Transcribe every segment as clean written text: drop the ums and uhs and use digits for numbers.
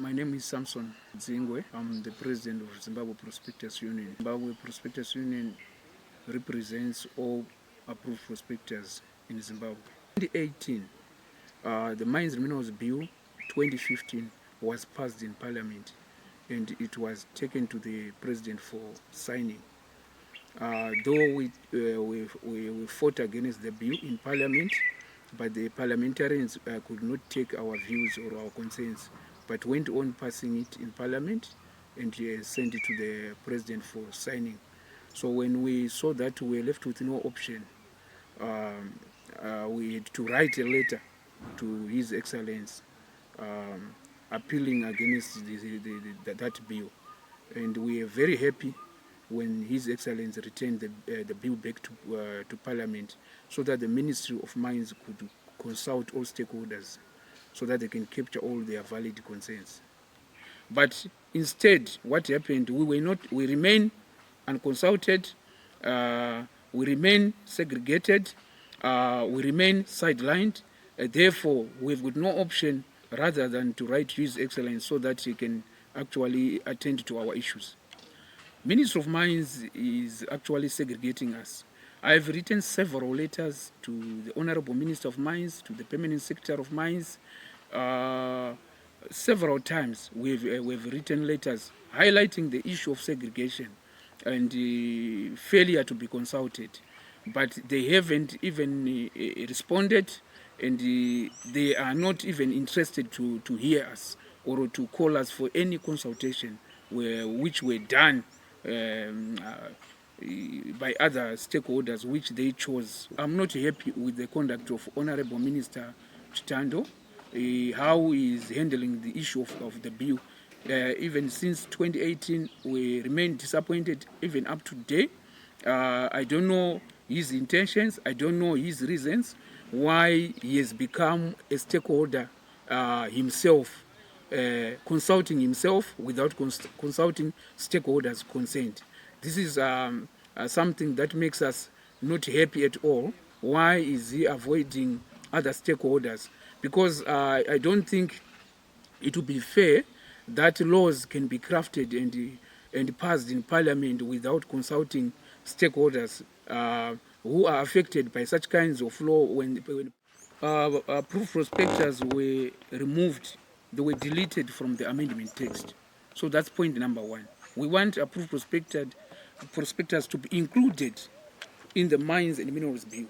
My name is Samson Dzingwe. I'm the president of Zimbabwe Prospectors Union. Zimbabwe Prospectors Union represents all approved prospectors in Zimbabwe. In 2018, the Mines Minerals Bill 2015 was passed in Parliament and it was taken to the President for signing. Though we fought against the bill in Parliament, but the parliamentarians could not take our views or our concerns, but went on passing it in Parliament and sent it to the President for signing. So when we saw that we were left with no option, we had to write a letter to His Excellency appealing against that bill. And we are very happy when His Excellency returned the bill back to Parliament so that the Ministry of Mines could consult all stakeholders so that they can capture all their valid concerns. But instead, what happened, we remain unconsulted, we remain segregated, we remain sidelined. Therefore, we've got no option rather than to write to His Excellency so that he can actually attend to our issues. Minister of Mines is actually segregating us. I've written several letters to the Honorable Minister of Mines, to the Permanent Secretary of Mines. Several times we've written letters highlighting the issue of segregation and failure to be consulted. But they haven't even responded, and they are not even interested to hear us or to call us for any consultation which were done by other stakeholders which they chose. I'm not happy with the conduct of Honorable Minister Chitando, how he is handling the issue of the bill. Even since 2018, we remain disappointed even up to today. I don't know his intentions, I don't know his reasons why he has become a stakeholder himself, consulting himself without consulting stakeholders' consent. This is something that makes us not happy at all. Why is he avoiding other stakeholders? Because I don't think it would be fair that laws can be crafted and passed in Parliament without consulting stakeholders who are affected by such kinds of law. When approved prospectors were removed, they were deleted from the amendment text. So that's point number one. We want approved prospectors to be included in the Mines and Minerals Bill.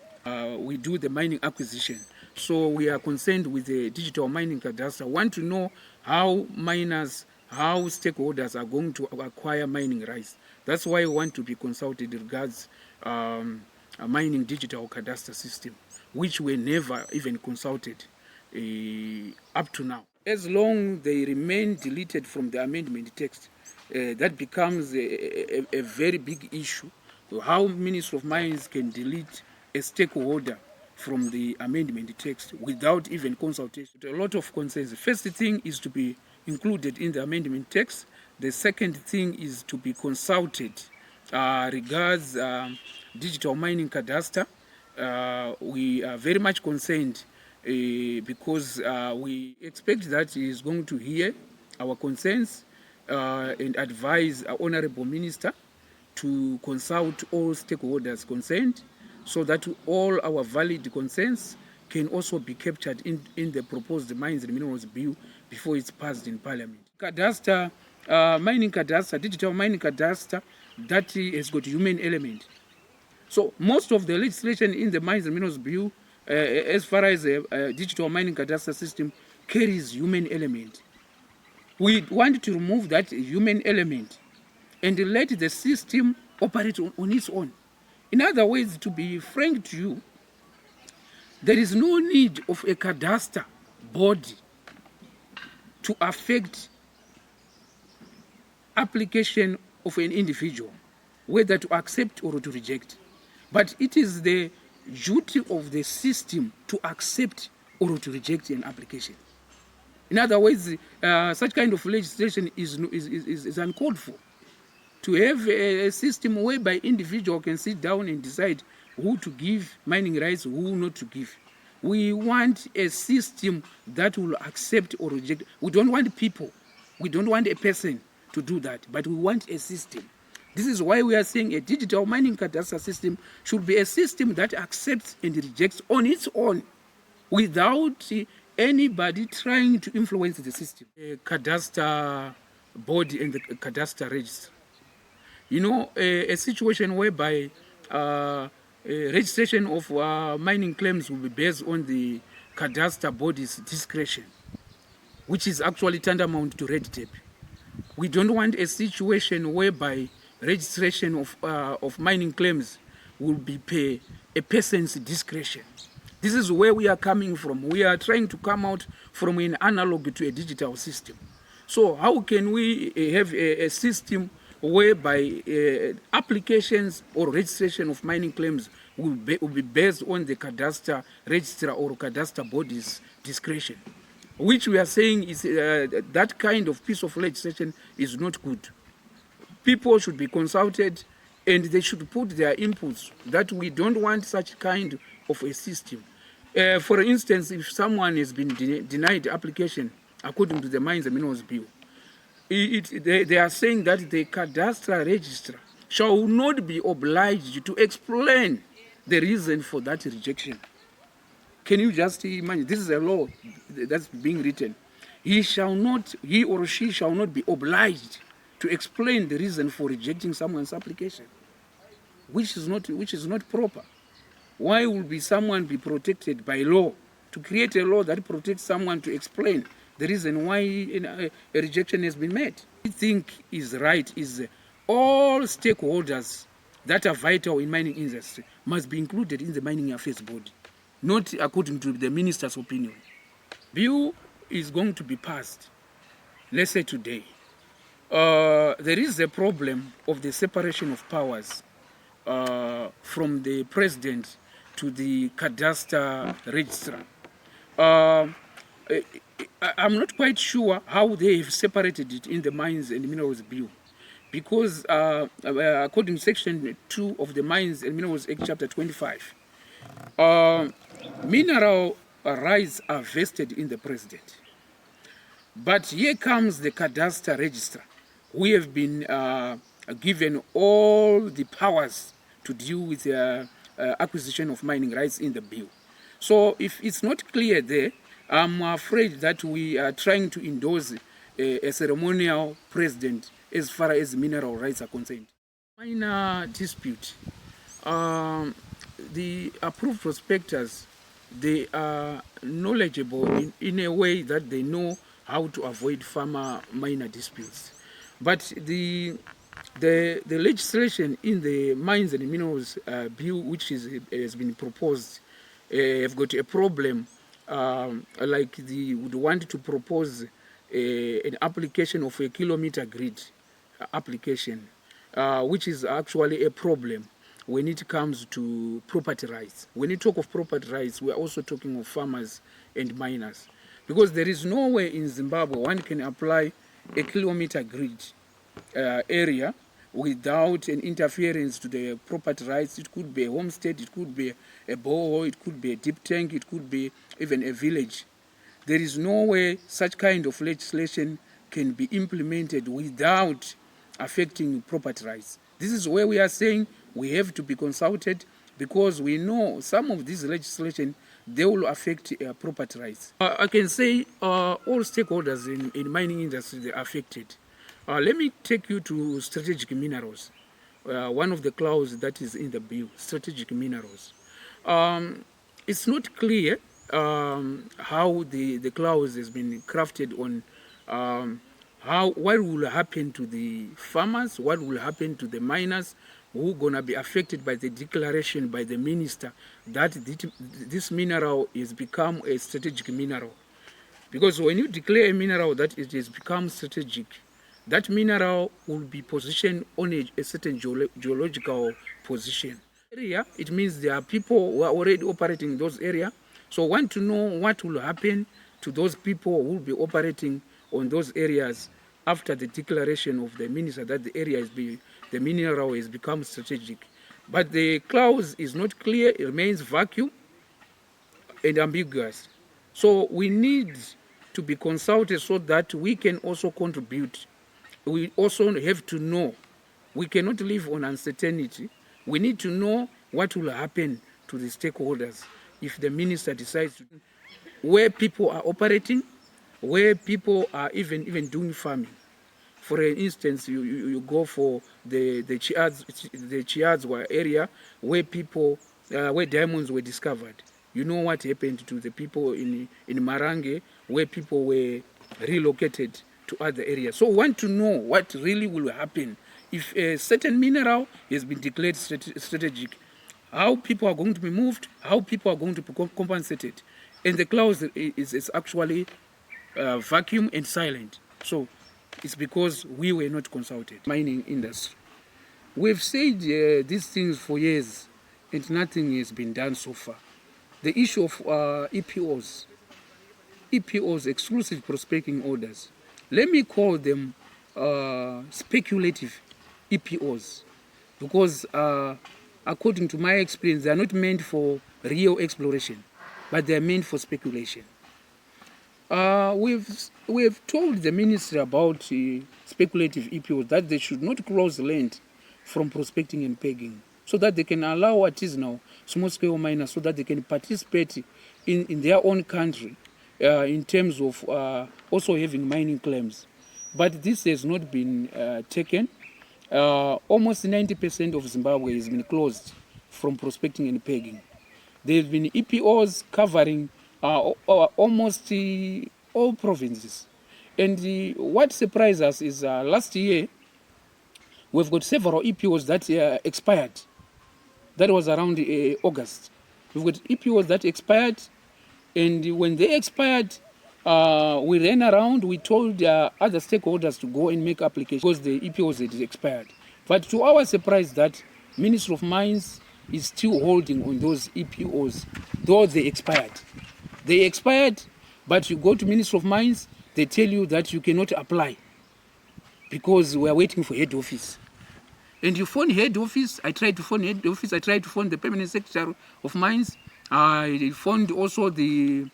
We do the mining acquisition. So we are concerned with the digital mining cadastre. Want to know how miners, how stakeholders are going to acquire mining rights. That's why we want to be consulted regards a mining digital cadastre system, which we never even consulted up to now. As long they remain deleted from the amendment text, that becomes a very big issue. How Minister of Mines can delete a stakeholder from the amendment text without even consultation. A lot of concerns. The first thing is to be included in the amendment text. The second thing is to be consulted regards digital mining cadastre. We are very much concerned because we expect that he is going to hear our concerns and advise our Honorable Minister to consult all stakeholders concerned so that all our valid concerns can also be captured in the proposed Mines and Minerals Bill before it's passed in Parliament. Cadastre, mining cadastre, digital mining cadastre, that has got human element. So most of the legislation in the Mines and Minerals Bill, as far as a digital mining cadastre system, carries human element. We want to remove that human element and let the system operate on its own. In other words, to be frank to you, there is no need of a cadastre body to affect application of an individual, whether to accept or to reject. But it is the duty of the system to accept or to reject an application. In other words, such kind of legislation is uncalled for. To have a system whereby individual can sit down and decide who to give mining rights, who not to give. We want a system that will accept or reject. We don't want people We don't want a person to do that, but we want a system. This is why we are saying a digital mining cadastral system should be a system that accepts and rejects on its own without anybody trying to influence the system. A cadastre body and the cadastre register. You know, a situation whereby registration of mining claims will be based on the cadastre body's discretion, which is actually tantamount to red tape. We don't want a situation whereby registration of mining claims will be per a person's discretion. This is where we are coming from. We are trying to come out from an analog to a digital system. So how can we have a system whereby applications or registration of mining claims will be based on the cadastre registrar or cadastre body's discretion? Which we are saying is that kind of piece of legislation is not good. People should be consulted and they should put their inputs that we don't want such kind of a system. For instance, if someone has been denied application according to the Mines and Minerals Bill, they are saying that the cadastral registrar shall not be obliged to explain the reason for that rejection. Can you just imagine? This is a law that's being written. He or she shall not be obliged to explain the reason for rejecting someone's application, which is not proper. Why will someone be protected by law to create a law that protects someone to explain the reason why a rejection has been made? I think is right is all stakeholders that are vital in mining industry must be included in the mining affairs body, not according to the minister's opinion. Bill is going to be passed, let's say today. There is a problem of the separation of powers from the president to the cadastre registrar. I'm not quite sure how they have separated it in the Mines and Minerals Bill, because according to Section 2 of the Mines and Minerals Act, Chapter 25, mineral rights are vested in the president. But here comes the cadastre registrar. We have been given all the powers to deal with the acquisition of mining rights in the bill. So if it's not clear there, I'm afraid that we are trying to endorse a ceremonial president as far as mineral rights are concerned. Minor dispute. The approved prospectors, they are knowledgeable in a way that they know how to avoid farmer-minor disputes. But the legislation in the Mines and Minerals Bill, which has been proposed, have got a problem. Like they would want to propose an application of a kilometer grid application, which is actually a problem when it comes to property rights. When you talk of property rights, we are also talking of farmers and miners, because there is no way in Zimbabwe one can apply a kilometer grid area without an interference to the property rights. It could be a homestead, it could be a borehole, it could be a deep tank, it could be even a village. There is no way such kind of legislation can be implemented without affecting property rights. This is where we are saying we have to be consulted, because we know some of this legislation, they will affect property rights. I can say all stakeholders in mining industry, they are affected. Let me take you to strategic minerals. One of the clauses that is in the bill, strategic minerals. It's not clear how the clause has been crafted on what will happen to the farmers, what will happen to the miners who are going to be affected by the declaration by the minister that this mineral has become a strategic mineral. Because when you declare a mineral that it has become strategic, that mineral will be positioned on a certain geological position. It means there are people who are already operating in those areas. So I want to know what will happen to those people who will be operating on those areas after the declaration of the minister that the mineral has become strategic. But the clause is not clear, it remains vacuum and ambiguous. So we need to be consulted so that we can also contribute. We also have to know. We cannot live on uncertainty. We need to know what will happen to the stakeholders if the minister decides to, where people are operating, where people are even doing farming. For instance, you go for the Chiadzwa area where people, where diamonds were discovered. You know what happened to the people in Marange, where people were relocated to other areas. So we want to know what really will happen if a certain mineral has been declared strategic, how people are going to be moved, how people are going to be compensated. And the clause is actually vacuum and silent. So it's because we were not consulted. Mining industry. We've said these things for years and nothing has been done so far. The issue of EPOs, exclusive prospecting orders, let me call them speculative EPOs, because according to my experience, they are not meant for real exploration, but they are meant for speculation. We've told the ministry about speculative EPOs that they should not close land from prospecting and pegging, so that they can allow artisanal small-scale miners so that they can participate in their own country in terms of also having mining claims. But this has not been taken. Almost 90% of Zimbabwe has been closed from prospecting and pegging. There have been EPOs covering almost all provinces. And what surprised us is last year, we've got several EPOs that expired. That was around August. We've got EPOs that expired, and when they expired, we ran around, we told other stakeholders to go and make applications because the EPOs had expired. But to our surprise, that Minister of Mines is still holding on those EPOs, though they expired. They expired, but you go to Minister of Mines, they tell you that you cannot apply because we are waiting for head office. And you phone head office, I tried to phone head office, I tried to phone the permanent secretary of Mines, I phoned also the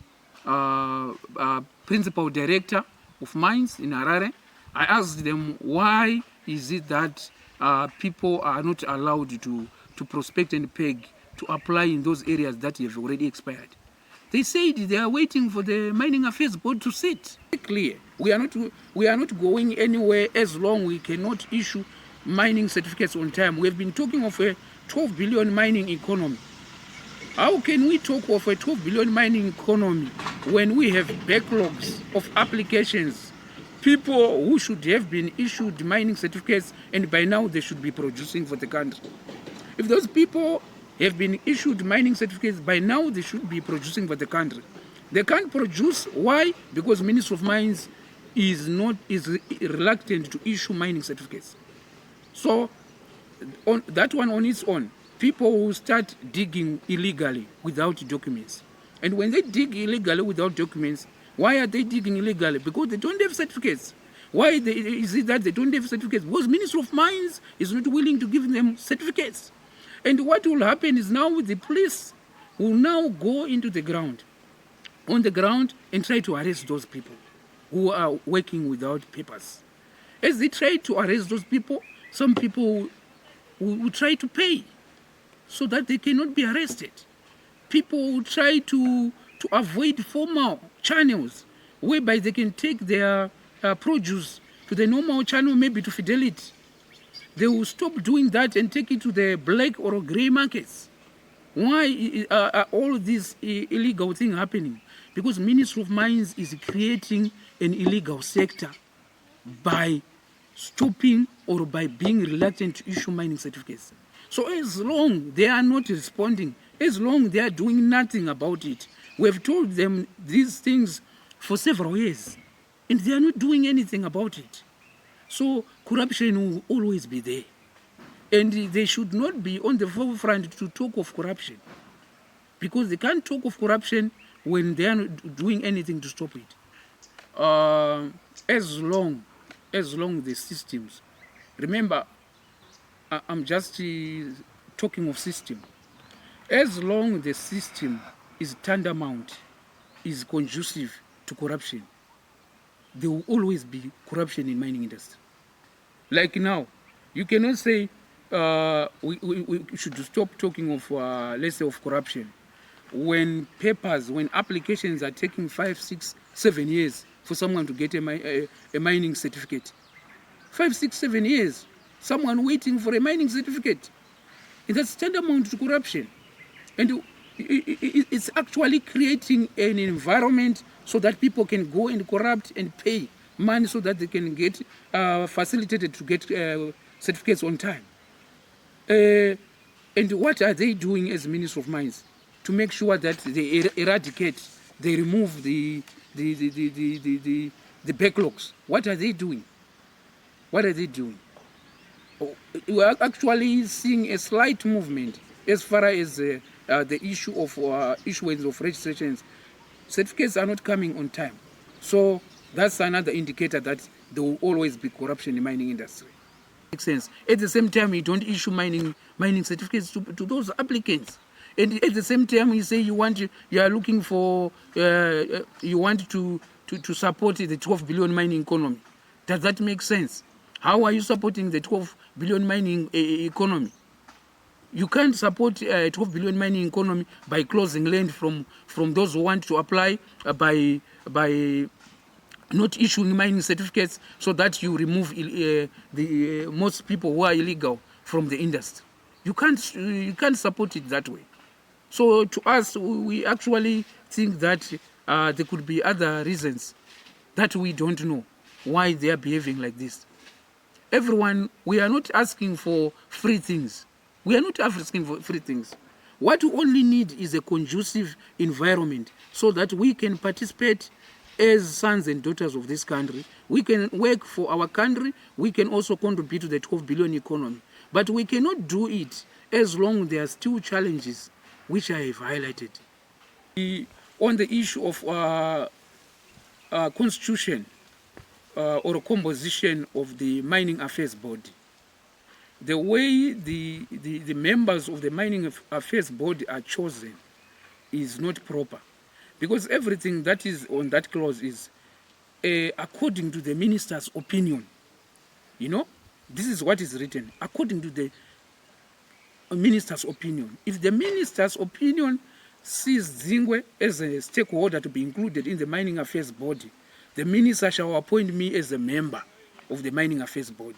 principal director of Mines in Harare. I asked them, why is it that people are not allowed to prospect and peg, to apply in those areas that have already expired? They said they are waiting for the Mining Affairs Board to sit. Clear. We are not going anywhere as long we cannot issue mining certificates on time. We have been talking of a 12 billion mining economy. How can we talk of a 12 billion mining economy when we have backlogs of applications, people who should have been issued mining certificates and by now they should be producing for the country? If those people have been issued mining certificates, by now they should be producing for the country. They can't produce. Why? Because Minister of Mines is reluctant to issue mining certificates. So on that one on its own, people will start digging illegally without documents. And when they dig illegally without documents, why are they digging illegally? Because they don't have certificates. Why is it that they don't have certificates? Because Minister of Mines is not willing to give them certificates. And what will happen is now the police will now go into the ground, on the ground, and try to arrest those people who are working without papers. As they try to arrest those people, some people will try to pay so that they cannot be arrested. People will try to avoid formal channels whereby they can take their produce to the normal channel, maybe to Fidelity. They will stop doing that and take it to the black or grey markets. Why are all these illegal things happening? Because Ministry of Mines is creating an illegal sector by stopping or by being reluctant to issue mining certificates. So as long they are not responding, as long they are doing nothing about it, we have told them these things for several years, and they are not doing anything about it. So corruption will always be there. And they should not be on the forefront to talk of corruption, because they can't talk of corruption when they are not doing anything to stop it. As long the systems, remember, I'm just talking of system. As long the system is tantamount, is conducive to corruption, there will always be corruption in mining industry. Like now, you cannot say we should stop talking of, let's say, of corruption. When applications are taking 5, 6, 7 years for someone to get a mining certificate. 5, 6, 7 years, someone waiting for a mining certificate. And that's tantamount to corruption. And it's actually creating an environment so that people can go and corrupt and pay money so that they can get facilitated to get certificates on time. And what are they doing as Minister of Mines to make sure that they eradicate, they remove the backlogs? What are they doing? What are they doing? We are actually seeing a slight movement as far as the issue of issuance of registrations. Certificates are not coming on time. So that's another indicator that there will always be corruption in the mining industry. Makes sense. At the same time, you don't issue mining certificates to those applicants. And at the same time, you say you are looking for, you want to support the 12 billion mining economy. Does that make sense? How are you supporting the 12 billion mining economy? You can't support a 12 billion mining economy by closing land from those who want to apply, by not issuing mining certificates, so that you remove the most people who are illegal from the industry. You can't support it that way. So to us, we actually think that there could be other reasons that we don't know why they are behaving like this. Everyone, we are not asking for free things. We are not asking for free things. What we only need is a conducive environment so that we can participate as sons and daughters of this country. We can work for our country. We can also contribute to the 12 billion economy. But we cannot do it as long as there are still challenges which I have highlighted. On the issue of constitution or composition of the Mining Affairs Board, the way the members of the Mining Affairs Board are chosen is not proper, because everything that is on that clause is according to the minister's opinion. You know, this is what is written, according to the minister's opinion. If the minister's opinion sees Dzingwe as a stakeholder to be included in the Mining Affairs Board, the minister shall appoint me as a member of the Mining Affairs Board.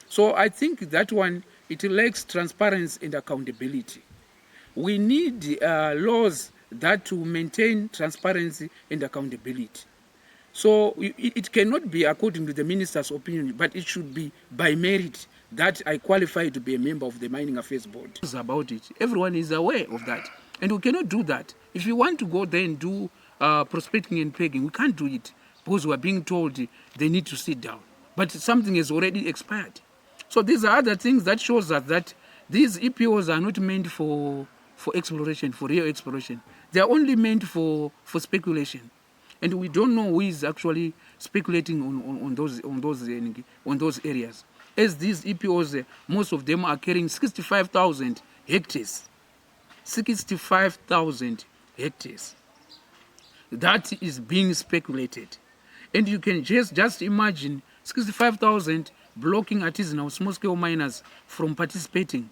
So I think that one, it lacks transparency and accountability. We need laws that will maintain transparency and accountability. So it cannot be according to the minister's opinion, but it should be by merit that I qualify to be a member of the Mining Affairs Board. About it, everyone is aware of that, and we cannot do that. If you want to go there and do prospecting and pegging, we can't do it because we are being told they need to sit down. But something has already expired. So these are other things that shows us that these EPOs are not meant for exploration, for real exploration. They are only meant for speculation. And we don't know who is actually speculating on those areas. As these EPOs, most of them are carrying 65,000 hectares. 65,000 hectares. That is being speculated. And you can just imagine 65,000 blocking artisanal small-scale miners from participating.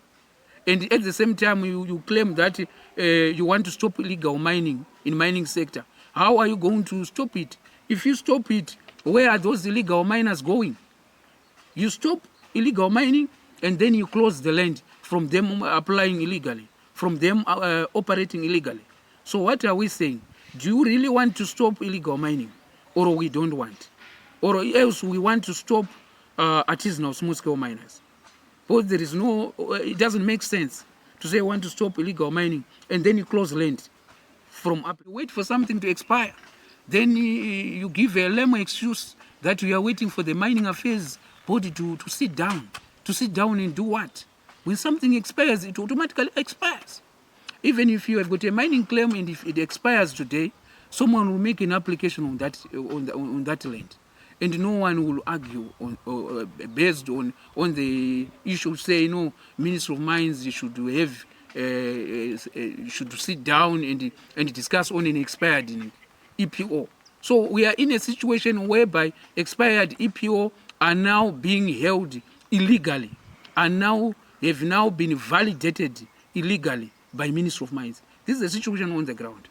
And at the same time, you claim that you want to stop illegal mining in mining sector. How are you going to stop it? If you stop it, where are those illegal miners going? You stop illegal mining, and then you close the land from them applying illegally, from them operating illegally. So what are we saying? Do you really want to stop illegal mining, or we don't want? Or else we want to stop artisanal small-scale miners? Because there is no, it doesn't make sense to say you want to stop illegal mining and then you close land from up. Wait for something to expire. Then you give a lame excuse that we are waiting for the Mining Affairs Body to sit down. To sit down and do what? When something expires, it automatically expires. Even if you have got a mining claim and if it expires today, someone will make an application on that land. And no one will argue based on the issue, say, no, Minister of Mines should have should sit down and discuss on an expired EPO. So we are in a situation whereby expired EPO are now being held illegally and now have now been validated illegally by Minister of Mines. This is the situation on the ground.